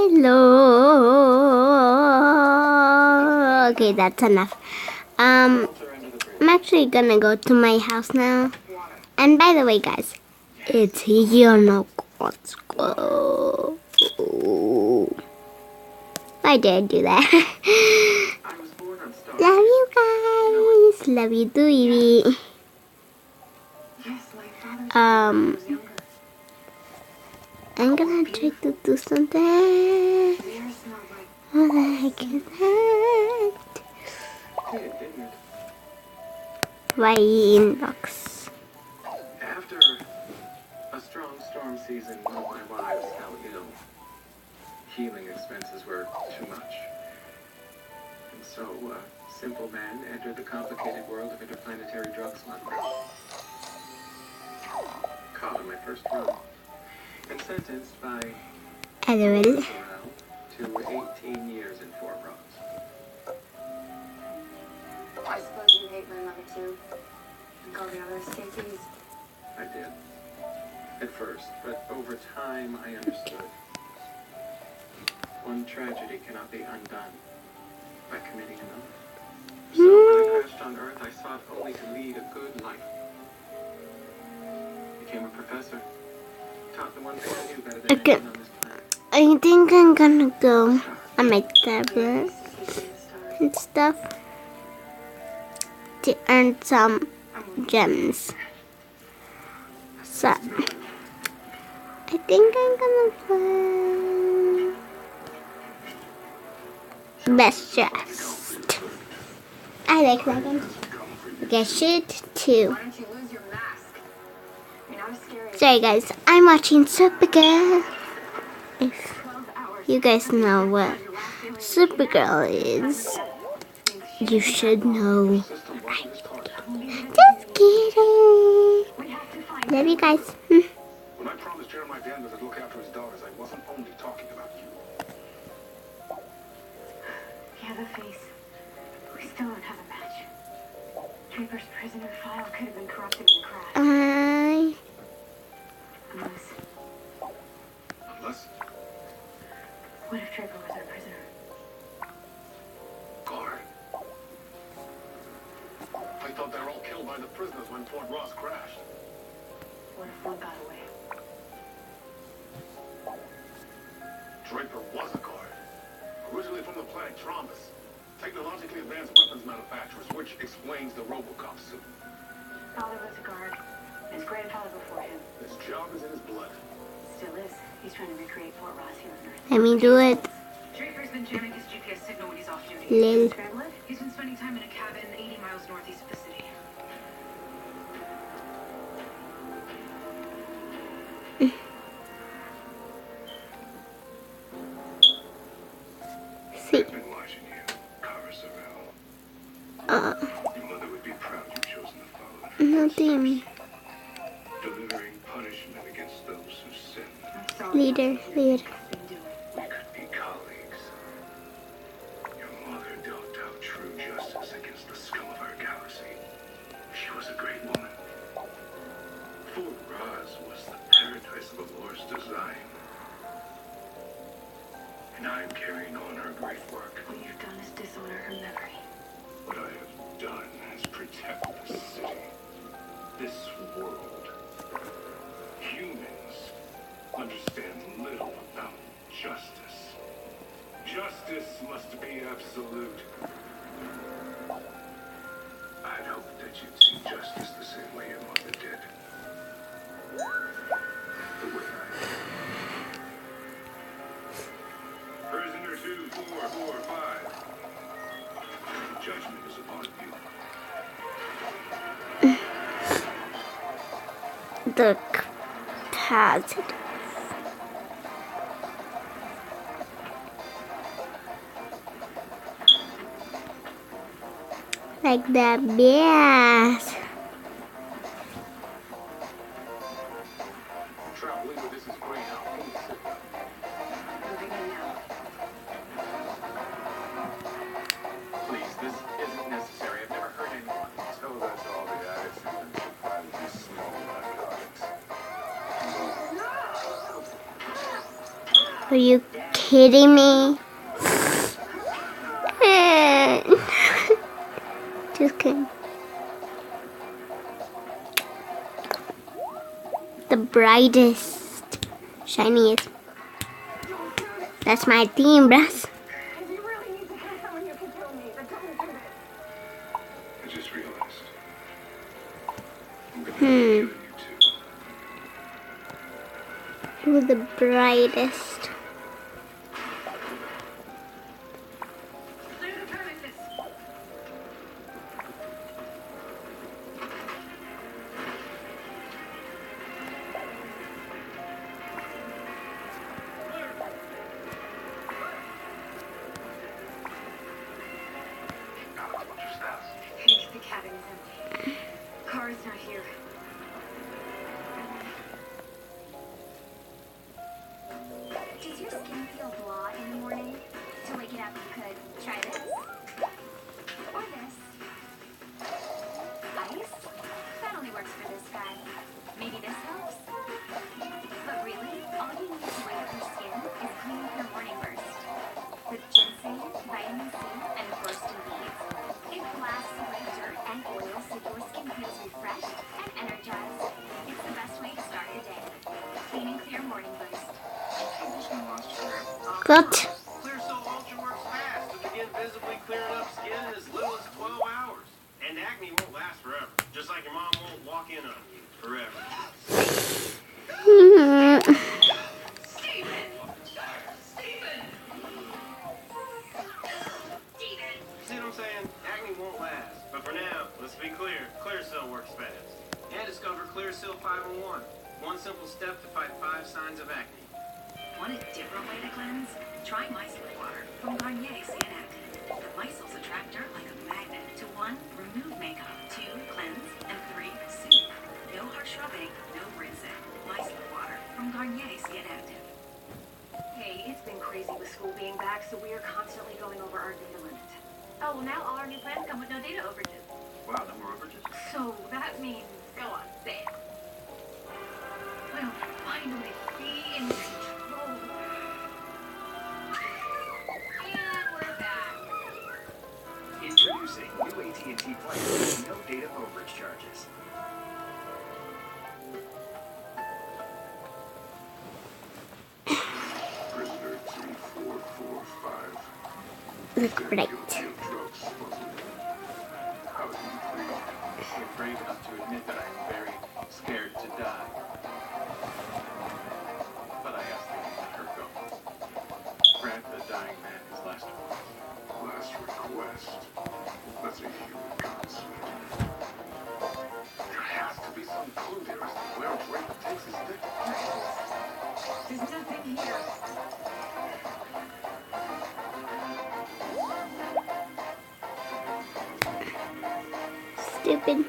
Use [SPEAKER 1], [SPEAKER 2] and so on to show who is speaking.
[SPEAKER 1] Hello. Okay, that's enough. I'm actually gonna go to my house now. And by the way, guys, it's Yonoko. Why did I do that? Love you guys. Love you, Dewey. I'm gonna try to do something. What the heck is that? Why inbox?
[SPEAKER 2] After a strong storm season, one of my wives fell ill. Healing expenses were too much. And so, a simple man entered the complicated world of interplanetary drug smuggling. Caught on my first run. And sentenced by
[SPEAKER 1] LOL.
[SPEAKER 2] to 18 years in Fort Ross.
[SPEAKER 3] I suppose you hate my mother too? And all the other escapees?
[SPEAKER 2] I did. At first, but over time I understood. One tragedy cannot be undone by committing another. So when I crashed on Earth, I sought only to lead a good life. Became a professor. Taught the one thing I knew better than anyone on this planet.
[SPEAKER 1] I think I'm gonna go on my tablet and stuff to earn some gems. So I think I'm gonna play Best Dressed. I like that one. Okay, shoot 2.
[SPEAKER 3] Why don't you lose your mask? I mean, I was scared.
[SPEAKER 1] Sorry guys, I'm watching Supergirl. If
[SPEAKER 3] 12 hours.
[SPEAKER 1] you guys know what Supergirl is, you should know. Just kidding. Love you guys.
[SPEAKER 4] When I promised Jeremiah Danvers I'd look after his daughters, I wasn't only talking about you.
[SPEAKER 3] Yeah, the face. We still don't have a match. Draper's prisoner file could have been corrupted in the crash.
[SPEAKER 4] Unless
[SPEAKER 3] What if Draper was our prisoner?
[SPEAKER 4] guard. I thought they were all killed by the prisoners when Fort Ross crashed.
[SPEAKER 3] What if one got away?
[SPEAKER 4] Draper was a guard. Originally from the planet Trombus. Technologically advanced weapons manufacturers, which explains the Robocop suit.
[SPEAKER 3] Father was a guard. His grandfather before him.
[SPEAKER 4] His job is in his blood.
[SPEAKER 3] Still is. He's trying to recreate Fort Ross here on Earth.
[SPEAKER 1] Let me do it.
[SPEAKER 5] Draper's been jamming his GPS signal when he's off duty.
[SPEAKER 1] Lil.
[SPEAKER 3] Scramble it?
[SPEAKER 5] He's been spending time in a cabin 80 miles northeast of the city.
[SPEAKER 1] See.
[SPEAKER 4] I've been watching you, Kara Sorrell. Your mother would be proud you've chosen to follow in her
[SPEAKER 1] Nothing.
[SPEAKER 4] footsteps, delivering punishment against those who sin.
[SPEAKER 3] I'm sorry.
[SPEAKER 1] Leader.
[SPEAKER 3] Been doing.
[SPEAKER 4] We could be colleagues. Your mother dealt out true justice against the scum of our galaxy. She was a great woman. Fort Ross was the paradise of Lore's design. And I'm carrying on her great work.
[SPEAKER 3] What you've done is dishonor her memory.
[SPEAKER 4] What I have done is protect this city, this world. Humans understand little about justice. Justice must be absolute. I'd hope that you'd see justice the same way your mother did. The way I did. Prisoner 2445. Judgment is upon you.
[SPEAKER 1] The positive. Like the best.
[SPEAKER 4] Traveling with this is great. Now, please sit down.
[SPEAKER 3] Moving in now.
[SPEAKER 2] Please, this isn't necessary. I've never hurt anyone.
[SPEAKER 4] So that's all the attitude and surprise these small narcotics.
[SPEAKER 1] Are you kidding me? Just kidding. The brightest, shiniest. That's my theme, bruh.
[SPEAKER 3] If you really need to kill someone, you can kill me, but don't do this.
[SPEAKER 4] I just realized. I'm gonna be killing you too.
[SPEAKER 1] Who's the brightest?
[SPEAKER 5] Clear the premises.
[SPEAKER 3] Hey, the cabin is empty. Car is not here.
[SPEAKER 6] Does your skin feel blah in the morning? To wake it up, you could try this. Or this. Ice? That only works for this guy. Maybe this helps? But really, all you need to light up your skin is Clean Clear Morning Burst. With ginseng, vitamin C, and bursting beads. It blasts away dirt and oil so your skin feels refreshed and energized. It's the best way to start your day. Clean and Clear Morning Burst.
[SPEAKER 1] What?
[SPEAKER 7] Clear Cell Ultra works fast to begin visibly clearing up skin in as little as 12 hours. And acne won't last forever, just like your mom won't walk in on you forever. See what I'm saying? Acne won't last. But for now, let's be clear, Clear Cell works fast. And discover Clear Cell 501. One simple step to fight 5 signs of acne.
[SPEAKER 5] Want a different way to cleanse? Try micellar water from Garnier Skin Active. The micelles attract dirt like a magnet. To 1, remove makeup. 2, cleanse. And 3, soothe. No harsh rubbing, no rinsing. Micellar water from Garnier Skin Active.
[SPEAKER 3] Hey, it's been crazy with school being back, so we are constantly going over our data limit.
[SPEAKER 5] Oh, well now all our new plans come with no data overages.
[SPEAKER 7] Wow, no more overages?
[SPEAKER 3] So that means...
[SPEAKER 5] Go on, say it. We'll finally be in control. And we're back.
[SPEAKER 8] Introducing new AT&T plans with no data overage charges.
[SPEAKER 4] Prisoner 3445.
[SPEAKER 1] Look bright.
[SPEAKER 4] Drug smuggling. How do you feel?
[SPEAKER 2] I'm brave enough to admit that I'm very scared to die. But I ask that you let her go. Grant the dying man his last request.
[SPEAKER 4] Last request. That's a human concept.
[SPEAKER 2] There has to be some clue here as to where Drake takes his dick.
[SPEAKER 3] There's nothing here.
[SPEAKER 1] Stupid.